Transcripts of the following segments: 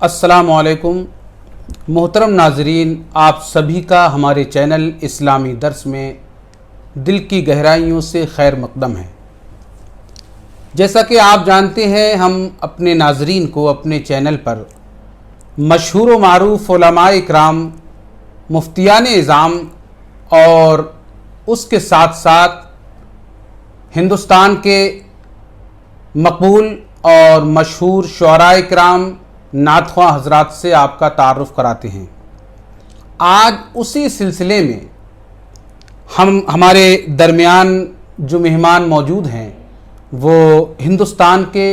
السلام علیکم محترم ناظرین، آپ سبھی کا ہمارے چینل اسلامی درس میں دل کی گہرائیوں سے خیر مقدم ہے۔ جیسا کہ آپ جانتے ہیں، ہم اپنے ناظرین کو اپنے چینل پر مشہور و معروف علماء اکرام، مفتیان اعظام اور اس کے ساتھ ساتھ ہندوستان کے مقبول اور مشہور شعراء اکرام، نعت خواں حضرات سے آپ کا تعارف کراتے ہیں۔ آج اسی سلسلے میں ہمارے درمیان جو مہمان موجود ہیں وہ ہندوستان کے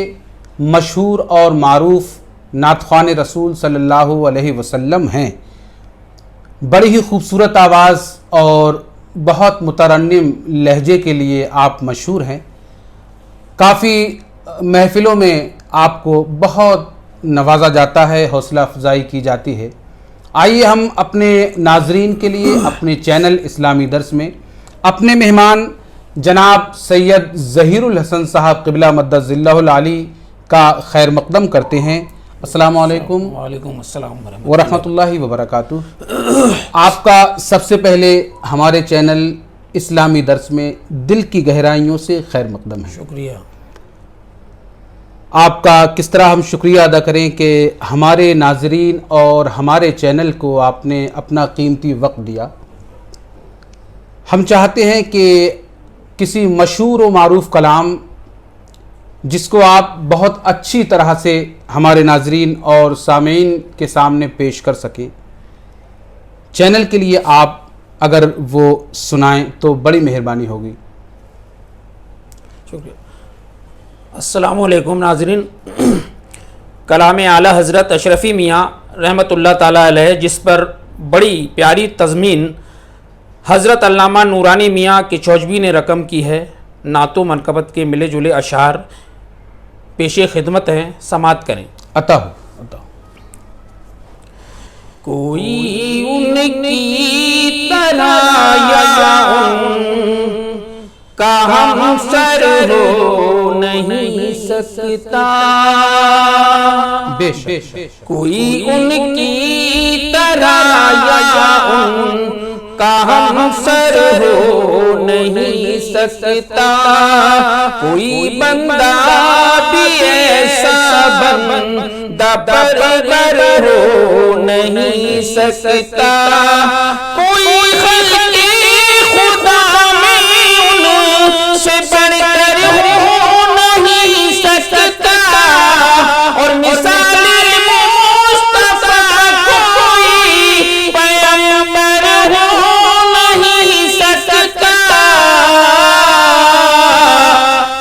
مشہور اور معروف نعت خوان رسول صلی اللہ علیہ وسلم ہیں۔ بڑی ہی خوبصورت آواز اور بہت مترنم لہجے کے لیے آپ مشہور ہیں۔ کافی محفلوں میں آپ کو بہت نوازا جاتا ہے، حوصلہ افزائی کی جاتی ہے۔ آئیے ہم اپنے ناظرین کے لیے اپنے چینل اسلامی درس میں اپنے مہمان جناب سید ظہیر الحسن صاحب قبلہ مدد ظلہ العالی کا خیر مقدم کرتے ہیں۔ السلام علیکم۔ وعلیکم السلام ورحمۃ اللہ وبرکاتہ۔ آپ کا سب سے پہلے ہمارے چینل اسلامی درس میں دل کی گہرائیوں سے خیر مقدم ہے۔ شکریہ۔ آپ کا کس طرح ہم شکریہ ادا کریں کہ ہمارے ناظرین اور ہمارے چینل کو آپ نے اپنا قیمتی وقت دیا۔ ہم چاہتے ہیں کہ کسی مشہور و معروف کلام جس کو آپ بہت اچھی طرح سے ہمارے ناظرین اور سامعین کے سامنے پیش کر سکیں، چینل کے لیے آپ اگر وہ سنائیں تو بڑی مہربانی ہوگی۔ شکریہ۔ السلام علیکم ناظرین۔ کلام اعلیٰ حضرت اشرفی میاں رحمۃ اللہ تعالیٰ علیہ، جس پر بڑی پیاری تضمین حضرت علامہ نورانی میاں کی چوجبی نے رقم کی ہے، نعت و منقبت کے ملے جلے اشعار پیش خدمت ہیں، سماعت کریں۔ عطا ہو۔ کوئی ان کی طرح یا ان کا ہم سر ہو نہیں سکتا، کوئی ان کی طرح یا ان کا ہم سر ہو نہیں سکتا، کوئی بندہ بھی ایسا بندہ برابر ہو نہیں سکتا، کوئی خلق خدا میں ان سے بڑھ کر ہو نہیں سکتا، اور مثال مصطفیٰ کوئی پیغمبر ہو نہیں سکتا،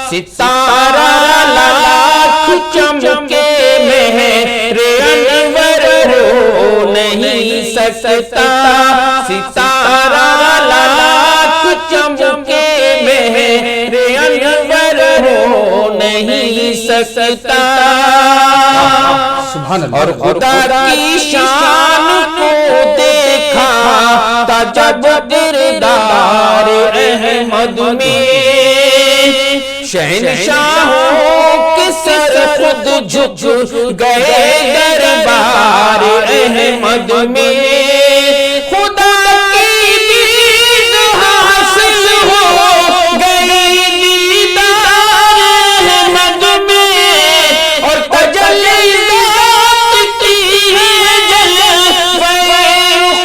ستارہ لاکھ چمکے مہر انور ہو نہیں سکتا، ستارہ لاکھ چمکے مہر انور ہو نہیں سکتا، اور خدا کی شان کو دیکھا تا جب کردار احمد میں، شہنشاہوں کے سر خود جھک گئے دربار احمد میں، خدا کی دید حاصل ہو گئی دیدار احمد میں، اور تجلیات کی ہے جلوہ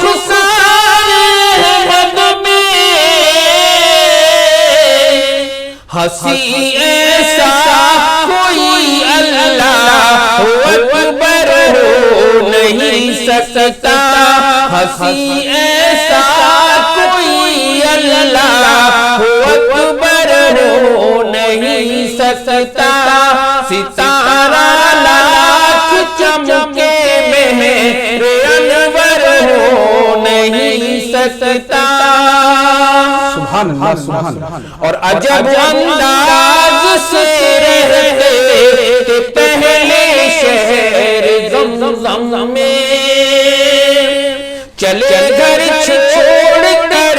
رخسار احمد میں، ہنسی ایسا کوئی اللہ اکبر ہو نہیں سکتا، ہنسی ایسا کوئی اللہ اکبر ہو نہیں سکتا، ستارہ لاکھ چمکے مہر انور ہو نہیں سکتا، سبحان اللہ سبحان اللہ۔ اور عجب انداز سے رہتے کہ پہلے شہر زمزم میں چلے گھر چھوڑ کر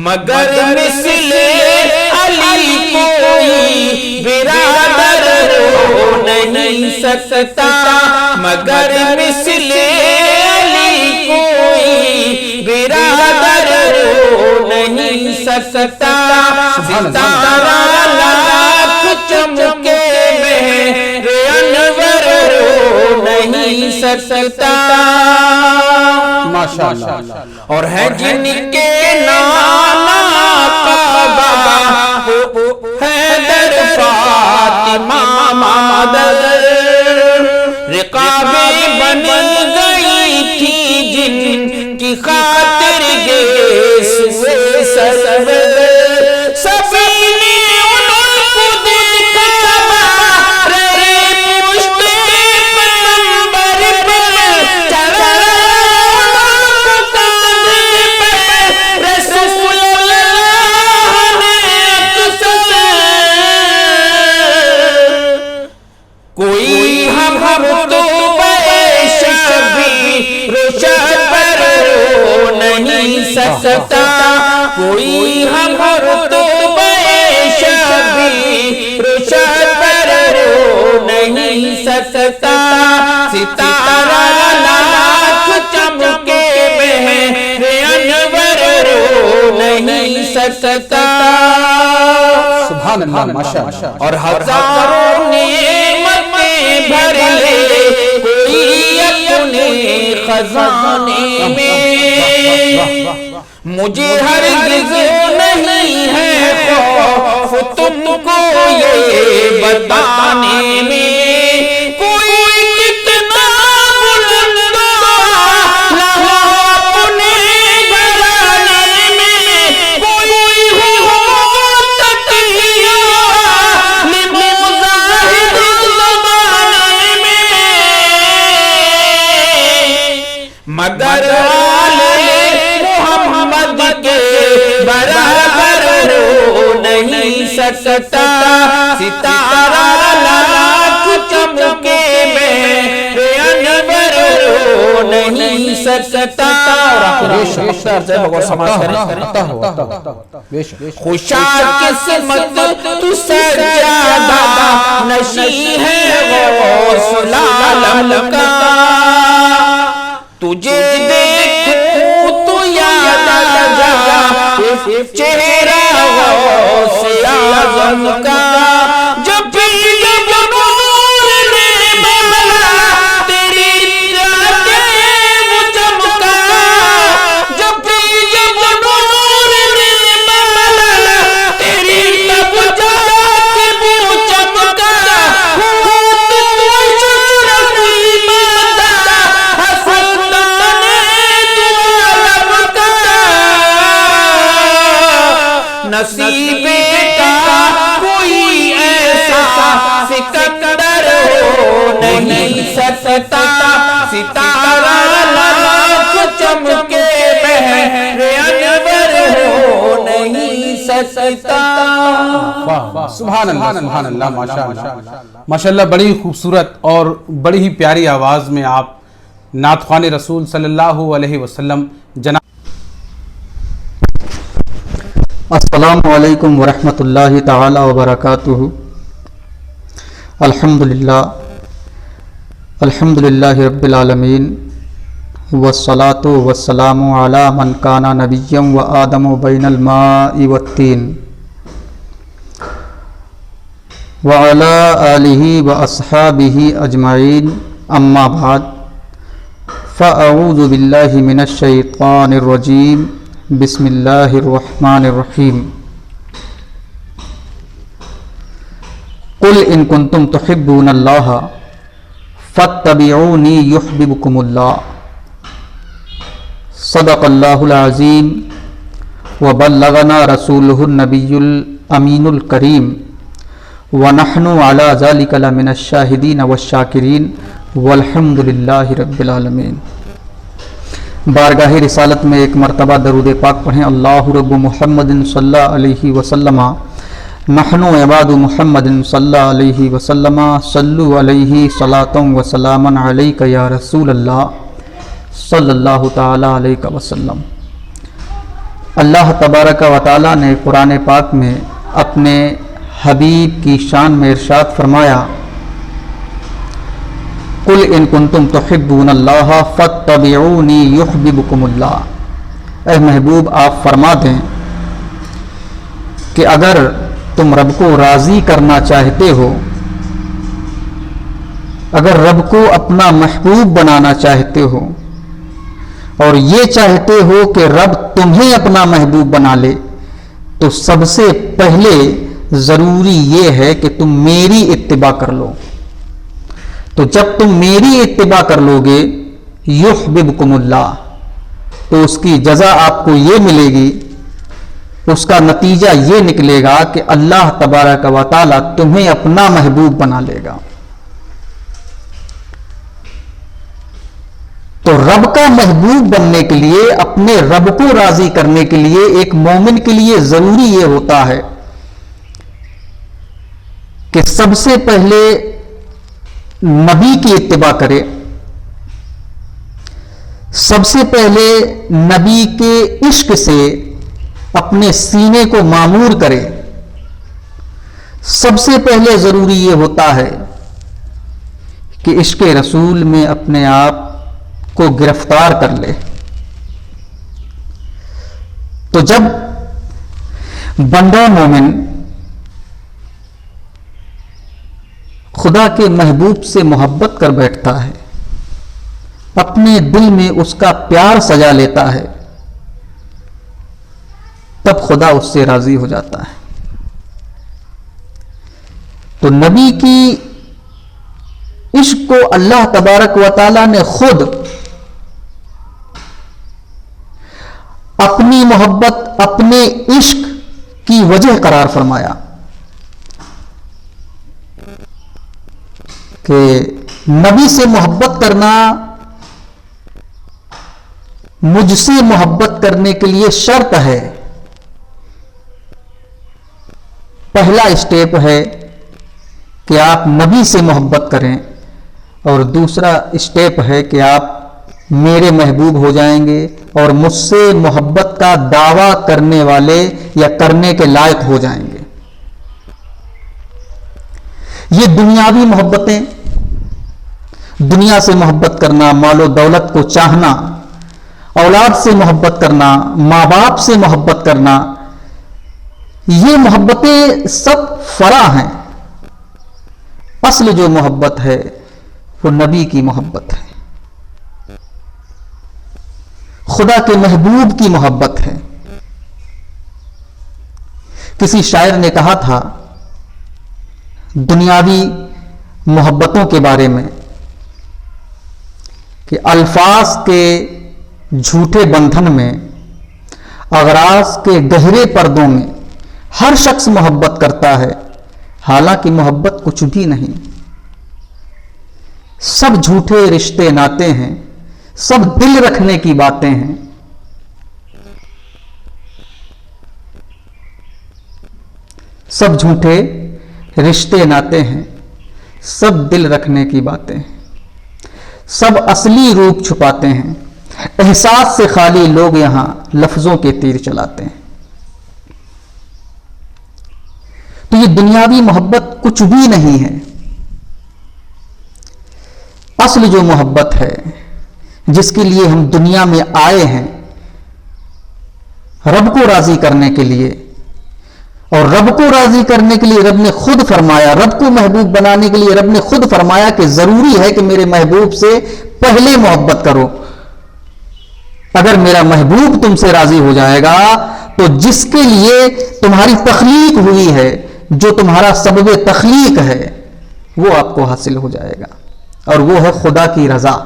مگر مثل علی کوئی برادر ہو نہیں سکتا، مگر مثل علی کوئی برادر ہو نہیں سکتا، ستارہ لاکھ چمکے مہر انور ہو نہیں سکتا، ماشاءاللہ۔ اور ہے جن کے نانا کعبہ حیدر فاطمہ مدد، رقابیں بن گئی تھی جن کی خاطر گئے سرور، سبھی نے ان کو دیکھا رہے پشت پیغمبر پر چڑھا، ان کو کاندھے پہ رسول اللہ نے اکثر، کوئی ہم تو بے شبی روشن پر ہو نہیں سکتا، کوئی ہم تو بے شبی روشن پر ہو نہیں سکتا، ستارہ لاکھ چمکے مہر انور ہو نہیں سکتا، سبحان اللہ، ماشاءاللہ۔ اور ہزاروں نعمتیں بھر لے کوئی اپنے خزانے میں، مجھے ہرگز نہیں ہے خوف تم کو یہ بتانے میں، کوئی کتنا بلند لہو اپنے گھرانے میں، کوئی ہو تقیہ لمزاحد زمانے میں، مگر محمد کے برابر ہو نہیں سکتا، ستارہ لاکھ چمکے مہر انور ہو نہیں سکتا، خوشا قسمت تو سجادہ نشی ہے غوث العالم کا، تجھے دیکھوں تو یاد آ جا چہرہ غوث اعظم کا، جب جب نور نے بلا تیری راتیں وہ چمکا، جب جب نور نے بلا تیری تب جا کے وہ چمکا، نصیب کا کوئی ایسا سکندر ہو نہیں سکتا، ستارہ لاکھ چمکے مہر انور ہو نہیں سکتا، سبحان اللہ، سبحان اللہ، ماشاءاللہ ماشاءاللہ۔ بڑی خوبصورت اور بڑی ہی پیاری آواز میں آپ نعت خوان رسول صلی اللہ علیہ وسلم جناب۔ السلام علیکم ورحمۃ اللہ تعالی وبرکاتہ۔ الحمدللہ رب العالمین، والصلاة والسلام علی من کان نبیا وآدم بین الماء والطین، وعلی آلہ واصحابہ اجمعین، اما بعد، فاعوذ باللہ من الشیطان الرجیم، بسم اللہ الرحمن الرحیم، قل ان کنتم تحبون اللہ فاتبعونی یحببکم اللہ، صدق اللہ العظیم وبلغنا رسولہ النبی الامین الکریم، ونحن علی ذلک لمن الشاہدین والشاکرین، والحمد للہ رب العالمین۔ بارگاہ رسالت میں ایک مرتبہ درود پاک پڑھیں۔ اللہ رب محمد صلی اللہ علیہ وسلم، نحن عباد محمد صلی اللہ علیہ وسلم، صلو علیہ صلاۃ و سلام علیک یا رسول اللہ صلی اللہ تعالی علیہ وسلم۔ اللہ تبارک و تعالی نے قرآن پاک میں اپنے حبیب کی شان میں ارشاد فرمایا، قل ان کنتم تحبون اللہ فاتبعونی یحببکم اللہ۔ اے محبوب آپ فرما دیں کہ اگر تم رب کو راضی کرنا چاہتے ہو، اگر رب کو اپنا محبوب بنانا چاہتے ہو اور یہ چاہتے ہو کہ رب تمہیں اپنا محبوب بنا لے، تو سب سے پہلے ضروری یہ ہے کہ تم میری اتباع کر لو۔ تو جب تم میری اتباع کر لو گے یحببکم اللہ، تو اس کی جزا آپ کو یہ ملے گی، اس کا نتیجہ یہ نکلے گا کہ اللہ تبارک و تعالی تمہیں اپنا محبوب بنا لے گا۔ تو رب کا محبوب بننے کے لیے، اپنے رب کو راضی کرنے کے لیے ایک مومن کے لیے ضروری یہ ہوتا ہے کہ سب سے پہلے نبی کی اتباع کرے، سب سے پہلے نبی کے عشق سے اپنے سینے کو معمور کرے، سب سے پہلے ضروری یہ ہوتا ہے کہ عشق رسول میں اپنے آپ کو گرفتار کر لے۔ تو جب بندہ مومن خدا کے محبوب سے محبت کر بیٹھتا ہے، اپنے دل میں اس کا پیار سجا لیتا ہے، تب خدا اس سے راضی ہو جاتا ہے۔ تو نبی کی عشق کو اللہ تبارک و تعالی نے خود اپنی محبت، اپنے عشق کی وجہ قرار فرمایا کہ نبی سے محبت کرنا مجھ سے محبت کرنے کے لیے شرط ہے۔ پہلا اسٹیپ ہے کہ آپ نبی سے محبت کریں، اور دوسرا اسٹیپ ہے کہ آپ میرے محبوب ہو جائیں گے اور مجھ سے محبت کا دعویٰ کرنے والے یا کرنے کے لائق ہو جائیں گے۔ یہ دنیاوی محبتیں، دنیا سے محبت کرنا، مال و دولت کو چاہنا، اولاد سے محبت کرنا، ماں باپ سے محبت کرنا، یہ محبتیں سب فرع ہیں۔ اصل جو محبت ہے وہ نبی کی محبت ہے، خدا کے محبوب کی محبت ہے۔ کسی شاعر نے کہا تھا دنیاوی محبتوں کے بارے میں کہ الفاظ کے جھوٹے بندھن میں، اغراض کے گہرے پردوں میں ہر شخص محبت کرتا ہے، حالانکہ محبت کچھ بھی نہیں، سب جھوٹے رشتے ناتے ہیں، سب دل رکھنے کی باتیں ہیں۔ سب جھوٹے رشتے ناتے ہیں، سب دل رکھنے کی باتیں ہیں، سب اصلی روپ چھپاتے ہیں، احساس سے خالی لوگ یہاں لفظوں کے تیر چلاتے ہیں۔ تو یہ دنیاوی محبت کچھ بھی نہیں ہے۔ اصل جو محبت ہے جس کے لیے ہم دنیا میں آئے ہیں، رب کو راضی کرنے کے لیے، اور رب کو راضی کرنے کے لیے رب نے خود فرمایا، رب کو محبوب بنانے کے لیے رب نے خود فرمایا کہ ضروری ہے کہ میرے محبوب سے پہلے محبت کرو۔ اگر میرا محبوب تم سے راضی ہو جائے گا تو جس کے لیے تمہاری تخلیق ہوئی ہے، جو تمہارا سبب تخلیق ہے، وہ آپ کو حاصل ہو جائے گا، اور وہ ہے خدا کی رضا۔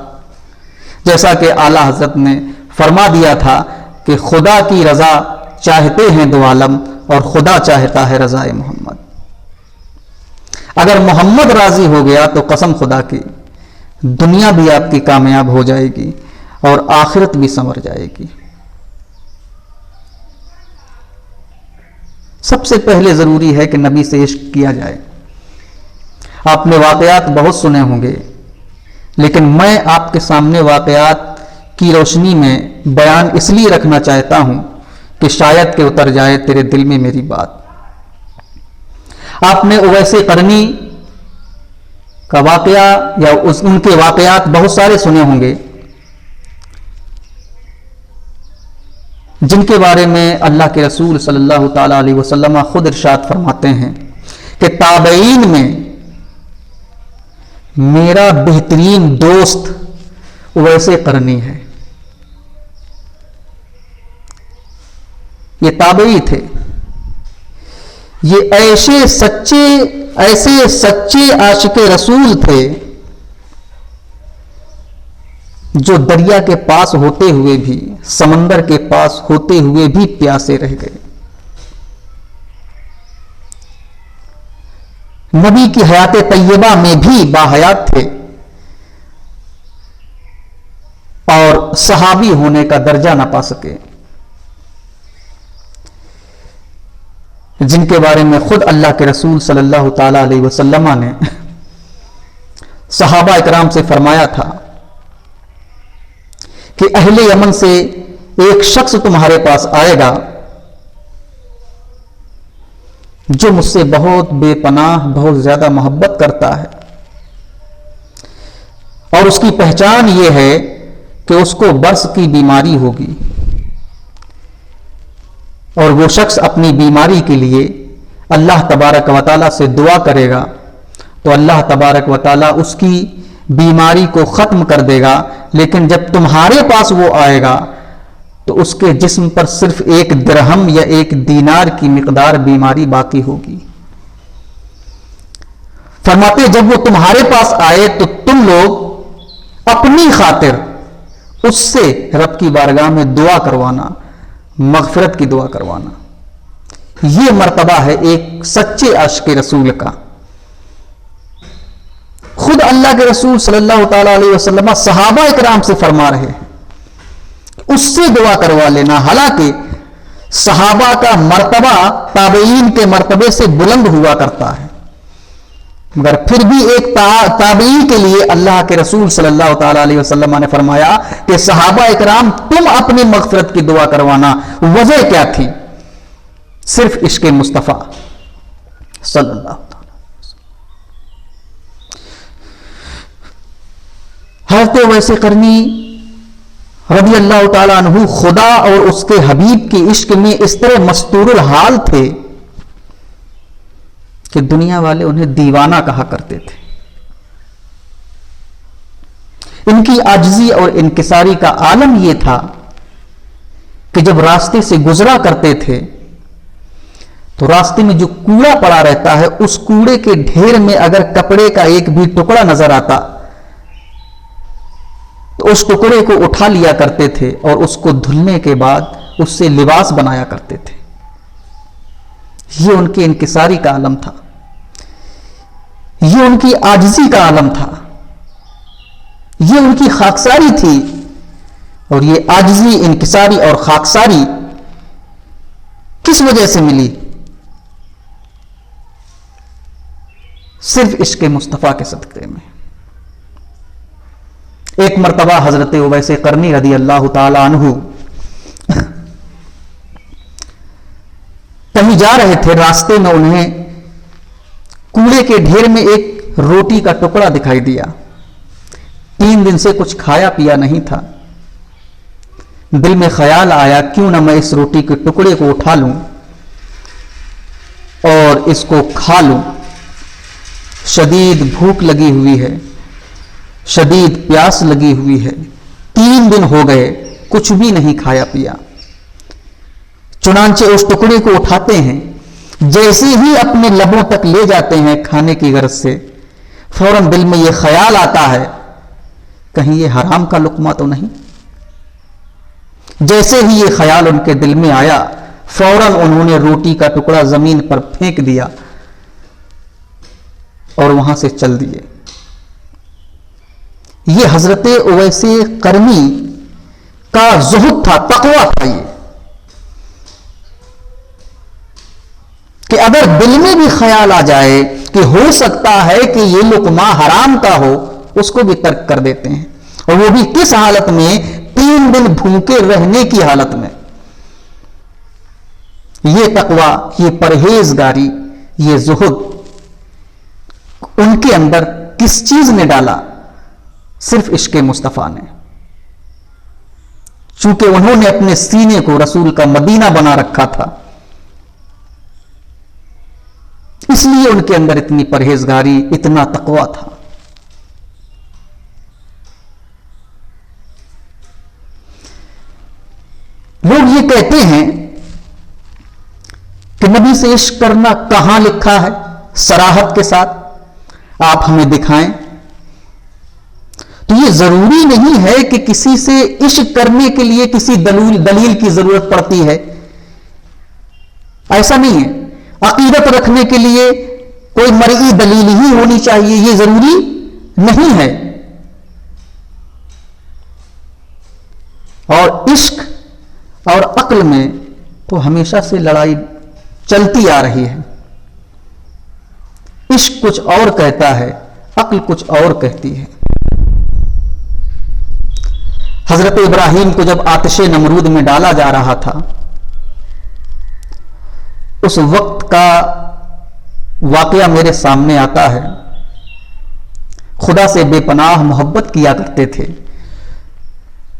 جیسا کہ اعلیٰ حضرت نے فرما دیا تھا کہ خدا کی رضا چاہتے ہیں دو عالم، اور خدا چاہتا ہے رضا محمد۔ اگر محمد راضی ہو گیا تو قسم خدا کی دنیا بھی آپ کی کامیاب ہو جائے گی اور آخرت بھی سنور جائے گی۔ سب سے پہلے ضروری ہے کہ نبی سے عشق کیا جائے۔ آپ نے واقعات بہت سنے ہوں گے، لیکن میں آپ کے سامنے واقعات کی روشنی میں بیان اس لیے رکھنا چاہتا ہوں کہ شاید کہ اتر جائے تیرے دل میں میری بات۔ آپ نے اویس قرنی کا واقعہ یا ان کے واقعات بہت سارے سنے ہوں گے، جن کے بارے میں اللہ کے رسول صلی اللہ تعالی علیہ وسلم خود ارشاد فرماتے ہیں کہ تابعین میں میرا بہترین دوست اویس قرنی ہے۔ یہ تابعی تھے، یہ ایسے سچے عاشق رسول تھے جو دریا کے پاس ہوتے ہوئے بھی، سمندر کے پاس ہوتے ہوئے بھی پیاسے رہ گئے۔ نبی کی حیات طیبہ میں بھی باحیات تھے اور صحابی ہونے کا درجہ نہ پا سکے، جن کے بارے میں خود اللہ کے رسول صلی اللہ تعالی علیہ وسلم نے صحابہ اکرام سے فرمایا تھا کہ اہل یمن سے ایک شخص تمہارے پاس آئے گا جو مجھ سے بہت بے پناہ، بہت زیادہ محبت کرتا ہے، اور اس کی پہچان یہ ہے کہ اس کو برص کی بیماری ہوگی، اور وہ شخص اپنی بیماری کے لیے اللہ تبارک و تعالیٰ سے دعا کرے گا تو اللہ تبارک و تعالیٰ اس کی بیماری کو ختم کر دے گا، لیکن جب تمہارے پاس وہ آئے گا تو اس کے جسم پر صرف 1 درہم یا 1 دینار کی مقدار بیماری باقی ہوگی۔ فرماتے جب وہ تمہارے پاس آئے تو تم لوگ اپنی خاطر اس سے رب کی بارگاہ میں دعا کروانا، مغفرت کی دعا کروانا۔ یہ مرتبہ ہے ایک سچے عاشق رسول کا۔ خود اللہ کے رسول صلی اللہ تعالی علیہ وسلم صحابہ اکرام سے فرما رہے ہیں اس سے دعا کروا لینا، حالانکہ صحابہ کا مرتبہ تابعین کے مرتبے سے بلند ہوا کرتا ہے، مگر پھر بھی ایک تابعی کے لیے اللہ کے رسول صلی اللہ تعالی علیہ وسلم نے فرمایا کہ صحابہ اکرام تم اپنی مغفرت کی دعا کروانا۔ وجہ کیا تھی؟ صرف عشق مصطفیٰ صلی اللہ تعالی۔ حضرت اویس قرنی رضی اللہ تعالیٰ عنہ خدا اور اس کے حبیب کے عشق میں اس طرح مستور الحال تھے کہ دنیا والے انہیں دیوانہ کہا کرتے تھے۔ ان کی عاجزی اور انکساری کا عالم یہ تھا کہ جب راستے سے گزرا کرتے تھے تو راستے میں جو کوڑا پڑا رہتا ہے اس کوڑے کے ڈھیر میں اگر کپڑے کا ایک بھی ٹکڑا نظر آتا تو اس ٹکڑے کو اٹھا لیا کرتے تھے اور اس کو دھلنے کے بعد اس سے لباس بنایا کرتے تھے۔ یہ ان کی انکساری کا عالم تھا، یہ ان کی عاجزی کا عالم تھا، یہ ان کی خاکساری تھی۔ اور یہ عاجزی، انکساری اور خاکساری کس وجہ سے ملی؟ صرف عشق مصطفیٰ کے صدقے میں۔ ایک مرتبہ حضرت اویس قرنی رضی اللہ تعالی عنہ کہیں جا رہے تھے، راستے میں انہیں کوڑے کے ڈھیر میں ایک روٹی کا ٹکڑا دکھائی دیا۔ 3 دن سے کچھ کھایا پیا نہیں تھا۔ دل میں خیال آیا کیوں نہ میں اس روٹی کے ٹکڑے کو اٹھا لوں اور اس کو کھا لوں۔ شدید بھوک لگی ہوئی ہے، شدید پیاس لگی ہوئی ہے، 3 دن ہو گئے کچھ بھی نہیں کھایا پیا۔ چنانچہ اس ٹکڑے کو اٹھاتے ہیں، جیسے ہی اپنے لبوں تک لے جاتے ہیں کھانے کی غرض سے، فوراً دل میں یہ خیال آتا ہے کہیں یہ حرام کا لقمہ تو نہیں۔ جیسے ہی یہ خیال ان کے دل میں آیا فوراً انہوں نے روٹی کا ٹکڑا زمین پر پھینک دیا اور وہاں سے چل دیے۔ یہ حضرت اویس قرنی کا زہد تھا، تقویٰ تھا یہ، کہ اگر دل میں بھی خیال آ جائے کہ ہو سکتا ہے کہ یہ لقمہ حرام کا ہو، اس کو بھی ترک کر دیتے ہیں، اور وہ بھی کس حالت میں؟ 3 دن بھوکے رہنے کی حالت میں۔ یہ تقوی، یہ پرہیزگاری، یہ زہد ان کے اندر کس چیز نے ڈالا؟ صرف عشق مصطفیٰ نے۔ چونکہ انہوں نے اپنے سینے کو رسول کا مدینہ بنا رکھا تھا، اس لیے ان کے اندر اتنی پرہیزگاری، اتنا تقوی تھا۔ لوگ یہ کہتے ہیں کہ نبی سے عشق کرنا کہاں لکھا ہے صراحت کے ساتھ، آپ ہمیں دکھائیں۔ تو یہ ضروری نہیں ہے کہ کسی سے عشق کرنے کے لیے کسی دلیل کی ضرورت پڑتی ہے، ایسا نہیں ہے۔ عقیدت رکھنے کے لیے کوئی مرئی دلیل ہی ہونی چاہیے، یہ ضروری نہیں ہے۔ اور عشق اور عقل میں تو ہمیشہ سے لڑائی چلتی آ رہی ہے۔ عشق کچھ اور کہتا ہے، عقل کچھ اور کہتی ہے۔ حضرت ابراہیم کو جب آتش نمرود میں ڈالا جا رہا تھا، اس وقت کا واقعہ میرے سامنے آتا ہے۔ خدا سے بے پناہ محبت کیا کرتے تھے،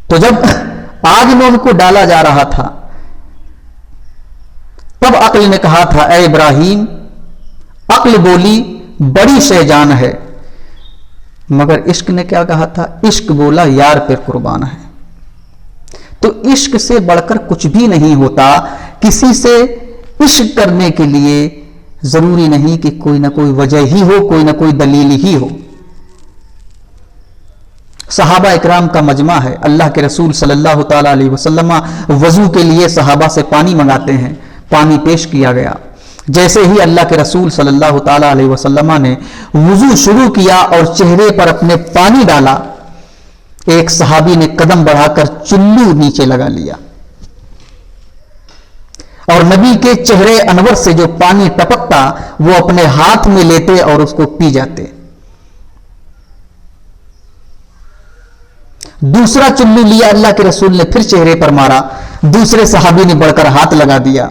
تو جب آگ میں ان کو ڈالا جا رہا تھا تب عقل نے کہا تھا اے ابراہیم، عقل بولی بڑی شے جان ہے، مگر عشق نے کیا کہا تھا؟ عشق بولا یار پہ قربان ہے۔ تو عشق سے بڑھ کر کچھ بھی نہیں ہوتا۔ کسی سے عشق کرنے کے لیے ضروری نہیں کہ کوئی نہ کوئی وجہ ہی ہو، کوئی نہ کوئی دلیل ہی ہو۔ صحابہ اکرام کا مجمع ہے، اللہ کے رسول صلی اللہ تعالی علیہ وسلم وضو کے لیے صحابہ سے پانی منگاتے ہیں، پانی پیش کیا گیا۔ جیسے ہی اللہ کے رسول صلی اللہ تعالی علیہ وسلم نے وضو شروع کیا اور چہرے پر اپنے پانی ڈالا، ایک صحابی نے قدم بڑھا کر چلو نیچے لگا لیا اور نبی کے چہرے انور سے جو پانی ٹپکتا وہ اپنے ہاتھ میں لیتے اور اس کو پی جاتے۔ دوسرا چلو لیا، اللہ کے رسول نے پھر چہرے پر مارا، دوسرے صحابی نے بڑھ کر ہاتھ لگا دیا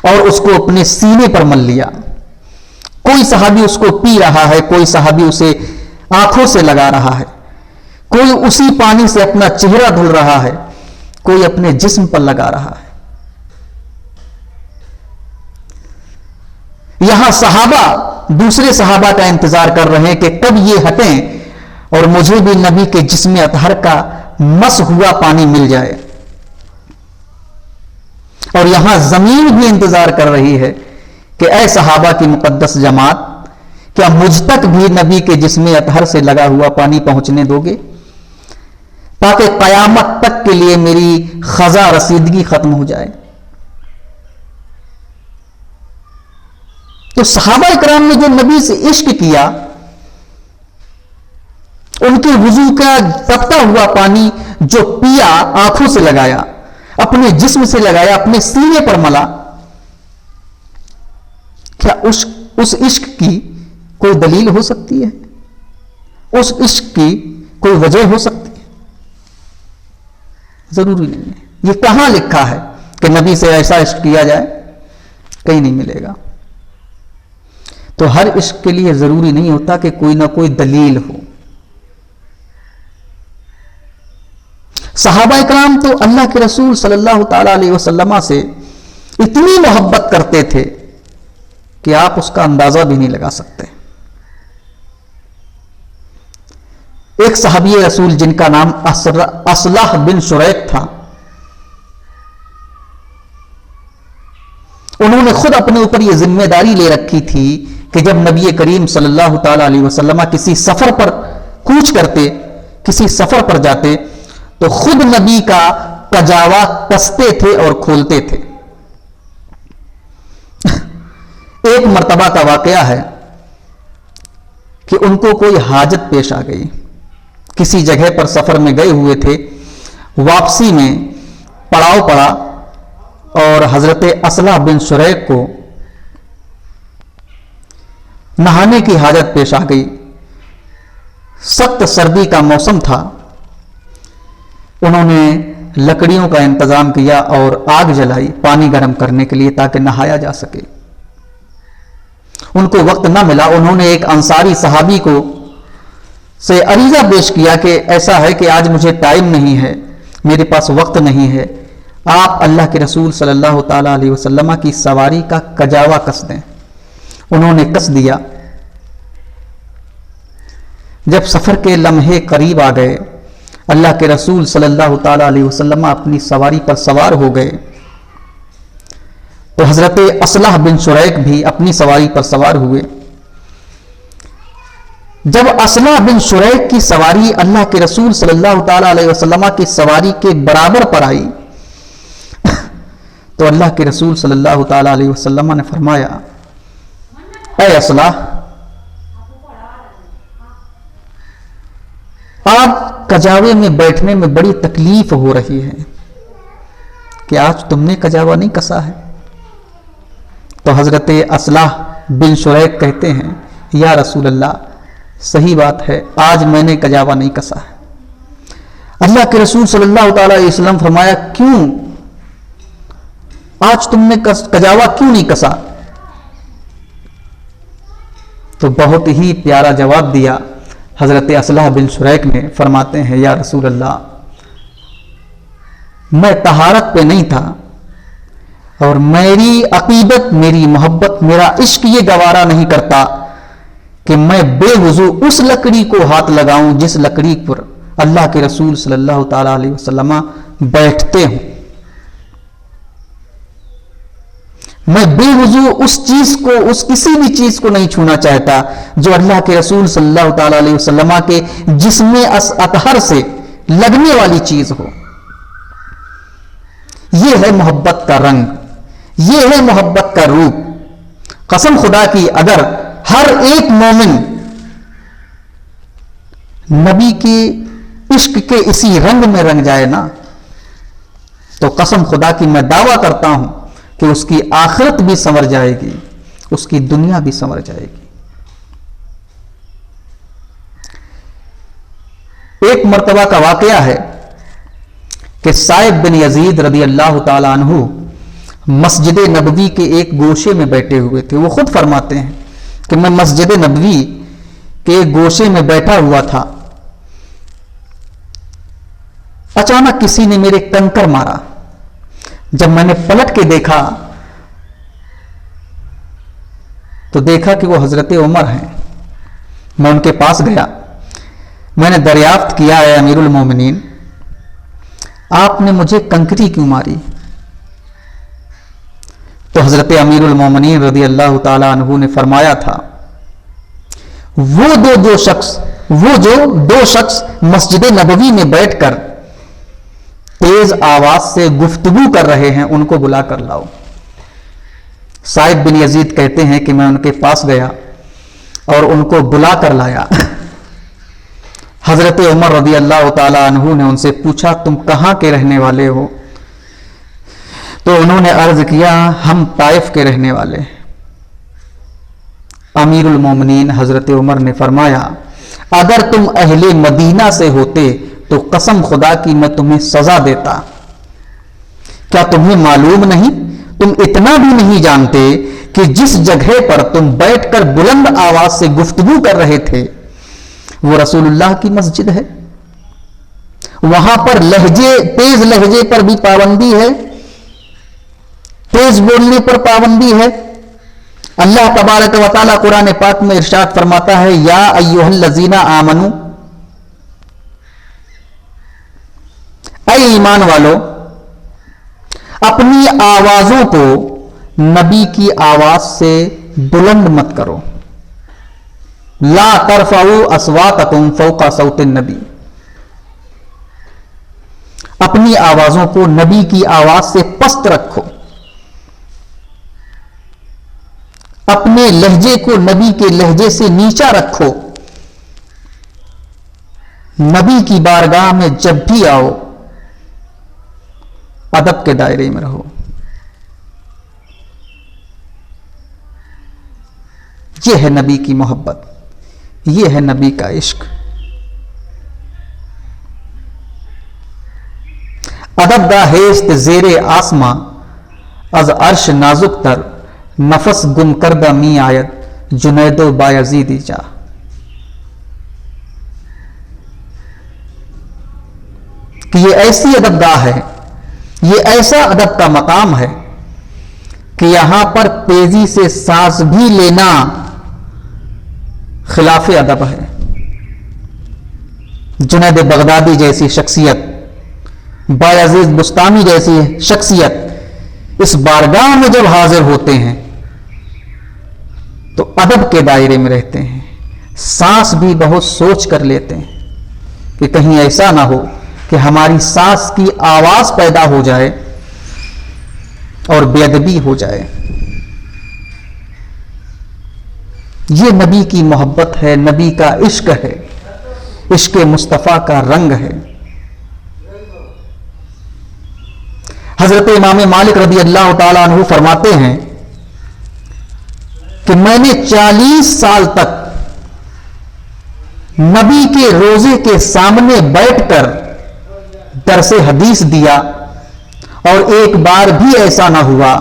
اور اس کو اپنے سینے پر مل لیا۔ کوئی صحابی اس کو پی رہا ہے، کوئی صحابی اسے آنکھوں سے لگا رہا ہے، کوئی اسی پانی سے اپنا چہرہ دھل رہا ہے، کوئی اپنے جسم پر لگا رہا ہے۔ یہاں صحابہ دوسرے صحابہ کا انتظار کر رہے ہیں کہ کب یہ ہٹیں اور مجھے بھی نبی کے جسم اطہر کا مس ہوا پانی مل جائے۔ اور یہاں زمین بھی انتظار کر رہی ہے کہ اے صحابہ کی مقدس جماعت، کیا مجھ تک بھی نبی کے جسم اطہر سے لگا ہوا پانی پہنچنے دو گے، تاکہ قیامت تک کے لیے میری خزاں رسیدگی ختم ہو جائے۔ تو صحابہ اکرام نے جو نبی سے عشق کیا، ان کے وضو کا تپتا ہوا پانی جو پیا، آنکھوں سے لگایا، اپنے جسم سے لگایا، اپنے سینے پر ملا، کیا اس عشق کی کوئی دلیل ہو سکتی ہے؟ اس عشق کی کوئی وجہ ہو سکتی ہے؟ ضروری نہیں ہے۔ یہ کہاں لکھا ہے کہ نبی سے ایسا عشق کیا جائے؟ کہیں نہیں ملے گا۔ تو ہر عشق کے لیے ضروری نہیں ہوتا کہ کوئی نہ کوئی دلیل ہو۔ صحابہ اکرام تو اللہ کے رسول صلی اللہ تعالی علیہ وسلم سے اتنی محبت کرتے تھے کہ آپ اس کا اندازہ بھی نہیں لگا سکتے۔ ایک صحابی رسول جن کا نام اصلح بن شریق تھا، انہوں نے خود اپنے اوپر یہ ذمہ داری لے رکھی تھی کہ جب نبی کریم صلی اللہ تعالی علیہ وسلم کسی سفر پر کوچ کرتے، کسی سفر پر جاتے، تو خود نبی کا پجاوا کستے تھے اور کھولتے تھے۔ ایک مرتبہ کا واقعہ ہے کہ ان کو کوئی حاجت پیش آ گئی، کسی جگہ پر سفر میں گئے ہوئے تھے، واپسی میں پڑاؤ پڑا اور حضرت اصلح بن شریق کو نہانے کی حاجت پیش آ گئی۔ سخت سردی کا موسم تھا، انہوں نے لکڑیوں کا انتظام کیا اور آگ جلائی پانی گرم کرنے کے لیے تاکہ نہایا جا سکے۔ ان کو وقت نہ ملا، انہوں نے ایک انصاری صحابی کو سے عریضہ پیش کیا کہ ایسا ہے کہ آج مجھے ٹائم نہیں ہے، میرے پاس وقت نہیں ہے، آپ اللہ کے رسول صلی اللہ تعالی علیہ وسلم کی سواری کا کجاوا کس دیں۔ انہوں نے کس دیا۔ جب سفر کے لمحے قریب آ گئے، اللہ کے رسول صلی اللہ تعالی علیہ وسلم اپنی سواری پر سوار ہو گئے تو حضرت اصلح بن شریک بھی اپنی سواری پر سوار ہوئے۔ جب اصلح بن شریک کی سواری اللہ کے رسول صلی اللہ تعالی علیہ وسلم کی سواری کے برابر پر آئی تو اللہ کے رسول صلی اللہ تعالی علیہ وسلم نے فرمایا، اے اصلح، آپ کجاوے میں بیٹھنے میں بڑی تکلیف ہو رہی ہے کہ آج تم نے کجاوا نہیں کسا ہے؟ تو حضرت اصلح بن شریک کہتے ہیں، یا رسول اللہ، صحیح بات ہے، آج میں نے کجاوا نہیں کسا ہے۔ اللہ کے رسول صلی اللہ تعالی علیہ وسلم فرمایا، کیوں؟ آج تم نے کجاوا کیوں نہیں کسا؟ تو بہت ہی پیارا جواب دیا حضرت اصلح بن شریک نے، فرماتے ہیں، یا رسول اللہ، میں طہارت پہ نہیں تھا اور میری عقیدت، میری محبت، میرا عشق یہ گوارا نہیں کرتا کہ میں بے وضو اس لکڑی کو ہاتھ لگاؤں جس لکڑی پر اللہ کے رسول صلی اللہ تعالی علیہ وسلم بیٹھتے ہوں۔ میں بے وضو اس چیز کو، اس کسی بھی چیز کو نہیں چھونا چاہتا جو اللہ کے رسول صلی اللہ تعالی علیہ وسلم کے جسم اطہر سے لگنے والی چیز ہو۔ یہ ہے محبت کا رنگ، یہ ہے محبت کا روپ۔ قسم خدا کی، اگر ہر ایک مومن نبی کے عشق کے اسی رنگ میں رنگ جائے نا، تو قسم خدا کی میں دعویٰ کرتا ہوں کہ اس کی آخرت بھی سنور جائے گی، اس کی دنیا بھی سنور جائے گی۔ ایک مرتبہ کا واقعہ ہے کہ سائب بن یزید رضی اللہ تعالی عنہ مسجد نبوی کے ایک گوشے میں بیٹھے ہوئے تھے۔ وہ خود فرماتے ہیں کہ میں مسجد نبوی کے ایک گوشے میں بیٹھا ہوا تھا، اچانک کسی نے میرے کنکر مارا۔ جب میں نے پلٹ کے دیکھا تو دیکھا کہ وہ حضرت عمر ہیں۔ میں ان کے پاس گیا، میں نے دریافت کیا، اے امیر المومنین، آپ نے مجھے کنکری کیوں ماری؟ تو حضرت امیر المومنین رضی اللہ تعالی عنہ نے فرمایا تھا، وہ دو شخص مسجد نبوی میں بیٹھ کر تیز آواز سے گفتگو کر رہے ہیں، ان کو بلا کر لاؤ۔ سائب بن یزید کہتے ہیں کہ میں ان کے پاس گیا اور ان کو بلا کر لایا۔ حضرت عمر رضی اللہ تعالی عنہ نے ان سے پوچھا، تم کہاں کے رہنے والے ہو؟ تو انہوں نے عرض کیا، ہم طائف کے رہنے والے۔ امیر المومنین حضرت عمر نے فرمایا، اگر تم اہل مدینہ سے ہوتے تو قسم خدا کی میں تمہیں سزا دیتا۔ کیا تمہیں معلوم نہیں، تم اتنا بھی نہیں جانتے کہ جس جگہ پر تم بیٹھ کر بلند آواز سے گفتگو کر رہے تھے وہ رسول اللہ کی مسجد ہے؟ وہاں پر تیز لہجے پر بھی پابندی ہے، تیز بولنے پر پابندی ہے۔ اللہ تبارک و تعالی قرآن پاک میں ارشاد فرماتا ہے، یا ایھا الذین آمنو، اے ایمان والو، اپنی آوازوں کو نبی کی آواز سے بلند مت کرو۔ لا ترفعوا اصواتکم فوق صوت النبی، اپنی آوازوں کو نبی کی آواز سے پست رکھو، اپنے لہجے کو نبی کے لہجے سے نیچا رکھو۔ نبی کی بارگاہ میں جب بھی آؤ ادب کے دائرے میں رہو۔ یہ ہے نبی کی محبت، یہ ہے نبی کا عشق۔ ادب دا ہیست زیر آسماں از عرش نازک تر نفس گم کردہ می آیت جنید و بایزیدی جا. کہ یہ ایسی ادب گاہ ہے، یہ ایسا ادب کا مقام ہے کہ یہاں پر تیزی سے سانس بھی لینا خلاف ادب ہے. جنید بغدادی جیسی شخصیت، بایزید بستامی جیسی شخصیت اس بارگاہ میں جب حاضر ہوتے ہیں تو ادب کے دائرے میں رہتے ہیں، سانس بھی بہت سوچ کر لیتے ہیں کہ کہیں ایسا نہ ہو کہ ہماری سانس کی آواز پیدا ہو جائے اور بے ادبی ہو جائے. یہ نبی کی محبت ہے، نبی کا عشق ہے، عشق مصطفیٰ کا رنگ ہے. حضرت امام مالک رضی اللہ تعالیٰ عنہ فرماتے ہیں کہ میں نے 40 سال تک نبی کے روزے کے سامنے بیٹھ کر درس حدیث دیا اور ایک بار بھی ایسا نہ ہوا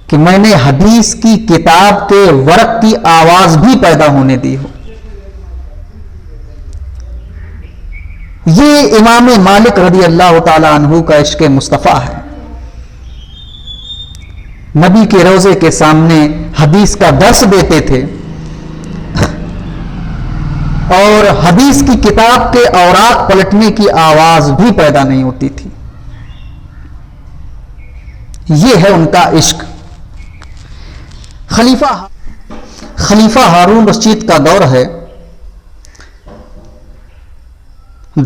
کہ میں نے حدیث کی کتاب کے ورق کی آواز بھی پیدا ہونے دی ہو. یہ امام مالک رضی اللہ تعالی عنہ کا عشق مصطفیٰ ہے. نبی کے روزے کے سامنے حدیث کا درس دیتے تھے اور حدیث کی کتاب کے اوراق پلٹنے کی آواز بھی پیدا نہیں ہوتی تھی. یہ ہے ان کا عشق. خلیفہ ہارون رشید کا دور ہے،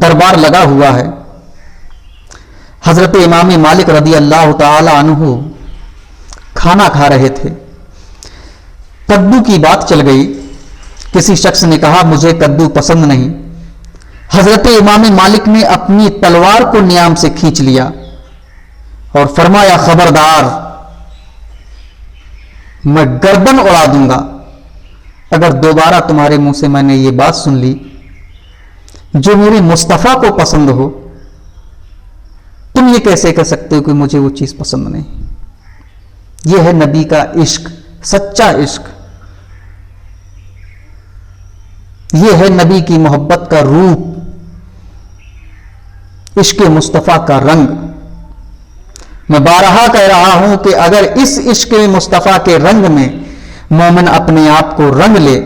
دربار لگا ہوا ہے. حضرت امام مالک رضی اللہ تعالی عنہ کھانا کھا رہے تھے. کدو کی بات چل گئی. کسی شخص نے کہا مجھے کدو پسند نہیں. حضرت امام مالک نے اپنی تلوار کو نیام سے کھینچ لیا اور فرمایا خبردار، میں گردن اڑا دوں گا اگر دوبارہ تمہارے منہ سے میں نے یہ بات سن لی جو میرے مصطفیٰ کو پسند ہو. تم یہ کیسے کہہ سکتے ہو کہ مجھے وہ چیز پسند نہیں؟ یہ ہے نبی کا عشق، سچا عشق. یہ ہے نبی کی محبت کا روپ، عشق مصطفیٰ کا رنگ. میں بارہا کہہ رہا ہوں کہ اگر اس عشق مصطفیٰ کے رنگ میں مومن اپنے آپ کو رنگ لے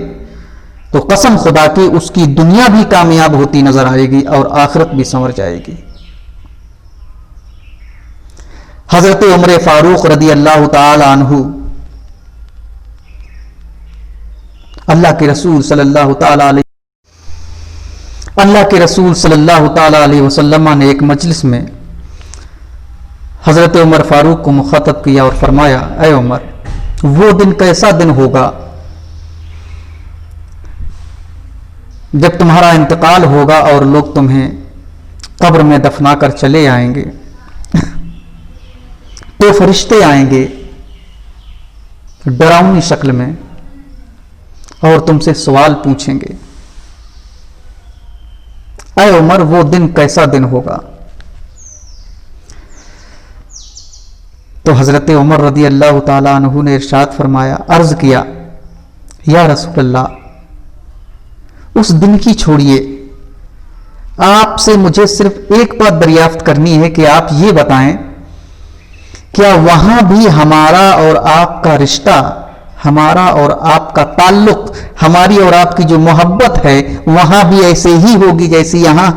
تو قسم خدا کی اس کی دنیا بھی کامیاب ہوتی نظر آئے گی اور آخرت بھی سنور جائے گی. حضرت عمر فاروق رضی اللہ تعالی عنہ اللہ کے رسول صلی اللہ تعالی علیہ وسلم نے ایک مجلس میں حضرت عمر فاروق کو مخاطب کیا اور فرمایا اے عمر، وہ دن کیسا دن ہوگا جب تمہارا انتقال ہوگا اور لوگ تمہیں قبر میں دفنا کر چلے آئیں گے تو فرشتے آئیں گے ڈراؤنی شکل میں اور تم سے سوال پوچھیں گے. اے عمر، وہ دن کیسا دن ہوگا؟ تو حضرت عمر رضی اللہ تعالی عنہ نے ارشاد فرمایا، عرض کیا یا رسول اللہ، اس دن کی چھوڑیے، آپ سے مجھے صرف ایک بات دریافت کرنی ہے کہ آپ یہ بتائیں کیا وہاں بھی ہمارا اور آپ کا رشتہ، ہمارا اور آپ کا تعلق، ہماری اور آپ کی جو محبت ہے وہاں بھی ایسے ہی ہوگی جیسی یہاں؟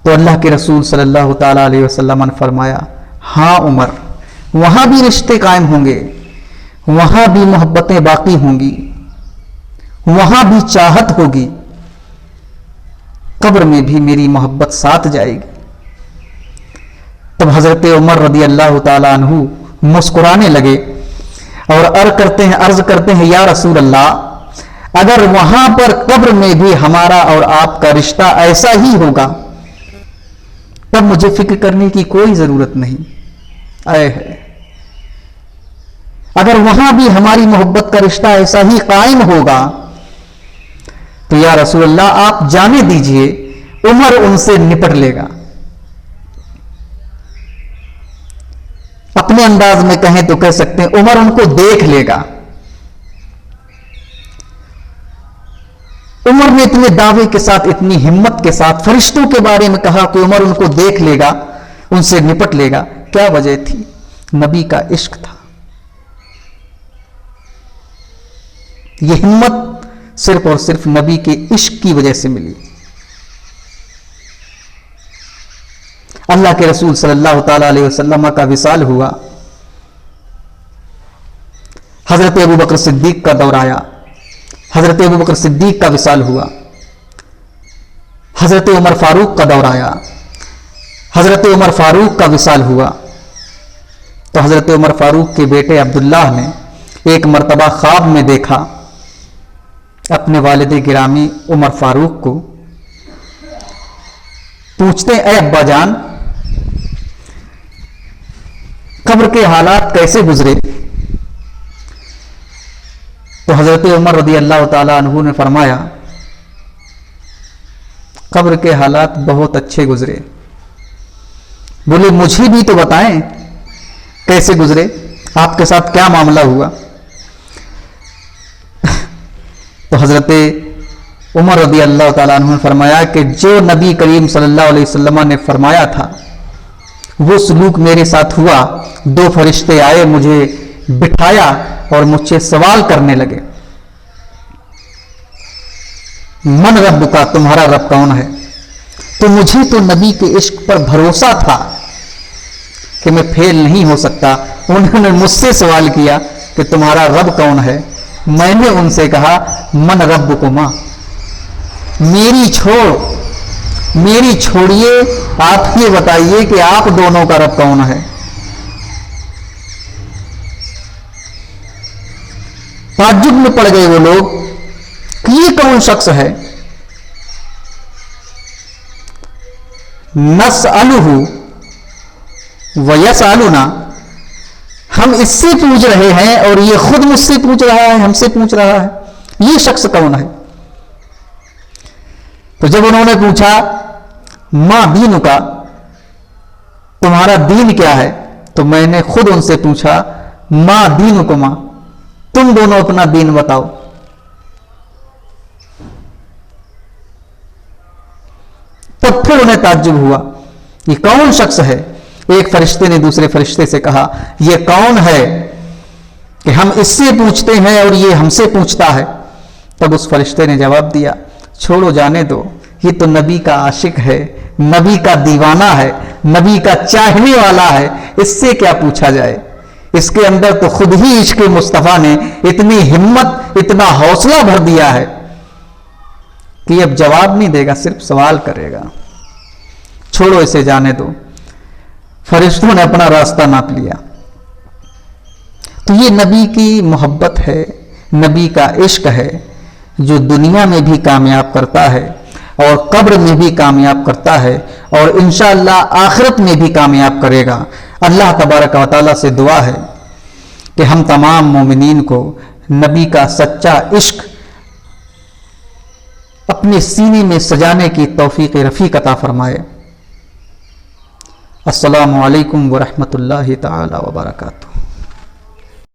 تو اللہ کے رسول صلی اللہ تعالی علیہ وسلم نے فرمایا ہاں عمر، وہاں بھی رشتے قائم ہوں گے، وہاں بھی محبتیں باقی ہوں گی، وہاں بھی چاہت ہوگی، قبر میں بھی میری محبت ساتھ جائے گی. تب حضرت عمر رضی اللہ تعالی عنہ مسکرانے لگے اور عرض کرتے ہیں یا رسول اللہ، اگر وہاں پر قبر میں بھی ہمارا اور آپ کا رشتہ ایسا ہی ہوگا تب مجھے فکر کرنے کی کوئی ضرورت نہیں. اگر وہاں بھی ہماری محبت کا رشتہ ایسا ہی قائم ہوگا تو یا رسول اللہ آپ جانے دیجئے عمر ان سے نپٹ لے گا. اپنے انداز میں کہیں تو کہہ سکتے ہیں عمر ان کو دیکھ لے گا. عمر نے اتنے دعوے کے ساتھ، اتنی ہمت کے ساتھ فرشتوں کے بارے میں کہا کہ عمر ان کو دیکھ لے گا، ان سے نپٹ لے گا. کیا وجہ تھی؟ نبی کا عشق تھا. یہ ہمت صرف اور صرف نبی کے عشق کی وجہ سے ملی. اللہ کے رسول صلی اللہ تعالی علیہ وسلم کا وصال ہوا. حضرت ابو بکر صدیق کا دور آیا. حضرت ابو بکر صدیق کا وصال ہوا. حضرت عمر فاروق کا دور آیا. حضرت عمر فاروق کا وصال ہوا. تو حضرت عمر فاروق کے بیٹے عبداللہ نے ایک مرتبہ خواب میں دیکھا اپنے والد گرامی عمر فاروق کو. پوچھتے اے ابا جان، قبر کے حالات کیسے گزرے؟ تو حضرت عمر رضی اللہ تعالی عنہ نے فرمایا قبر کے حالات بہت اچھے گزرے. بولے مجھے بھی تو بتائیں کیسے گزرے، آپ کے ساتھ کیا معاملہ ہوا؟ تو حضرت عمر رضی اللہ تعالیٰ عنہ نے فرمایا کہ جو نبی کریم صلی اللہ علیہ وسلم نے فرمایا تھا وہ سلوک میرے ساتھ ہوا. 2 فرشتے آئے، مجھے بٹھایا اور مجھ سے سوال کرنے لگے، من رب کا، تمہارا رب کون ہے؟ تو مجھے تو نبی کے عشق پر بھروسہ تھا کہ میں فیل نہیں ہو سکتا. انہوں نے مجھ سے سوال کیا کہ تمہارا رب کون ہے؟ میں نے ان سے کہا من ربکما، میری چھوڑیے، آپ یہ بتائیے کہ آپ دونوں کا رب کون ہے؟ تعجب میں پڑ گئے وہ لوگ کہ یہ کون شخص ہے؟ نسألہ ویسألنا، ہم اس سے پوچھ رہے ہیں اور یہ خود مجھ سے پوچھ رہا ہے، ہم سے پوچھ رہا ہے، یہ شخص کون ہے؟ تو جب انہوں نے پوچھا ما دینکا، تمہارا دین کیا ہے؟ تو میں نے خود ان سے پوچھا ما دینکما، تم دونوں اپنا دین بتاؤ. تب پھر انہیں تعجب ہوا یہ کون شخص ہے. ایک فرشتے نے دوسرے فرشتے سے کہا یہ کون ہے کہ ہم اس سے پوچھتے ہیں اور یہ ہم سے پوچھتا ہے؟ تب اس فرشتے نے جواب دیا چھوڑو، جانے دو، یہ تو نبی کا عاشق ہے، نبی کا دیوانہ ہے، نبی کا چاہنے والا ہے، اس سے کیا پوچھا جائے؟ اس کے اندر تو خود ہی عشق مصطفیٰ نے اتنی ہمت، اتنا حوصلہ بھر دیا ہے کہ اب جواب نہیں دے گا، صرف سوال کرے گا. چھوڑو اسے، جانے دو. فرشتوں نے اپنا راستہ ناپ لیا. تو یہ نبی کی محبت ہے، نبی کا عشق ہے جو دنیا میں بھی کامیاب کرتا ہے اور قبر میں بھی کامیاب کرتا ہے اور انشاءاللہ آخرت میں بھی کامیاب کرے گا. اللہ تبارک و تعالیٰ سے دعا ہے کہ ہم تمام مومنین کو نبی کا سچا عشق اپنے سینے میں سجانے کی توفیق رفیق عطا فرمائے. السلام علیکم ورحمۃ اللہ تعالی وبرکاتہ.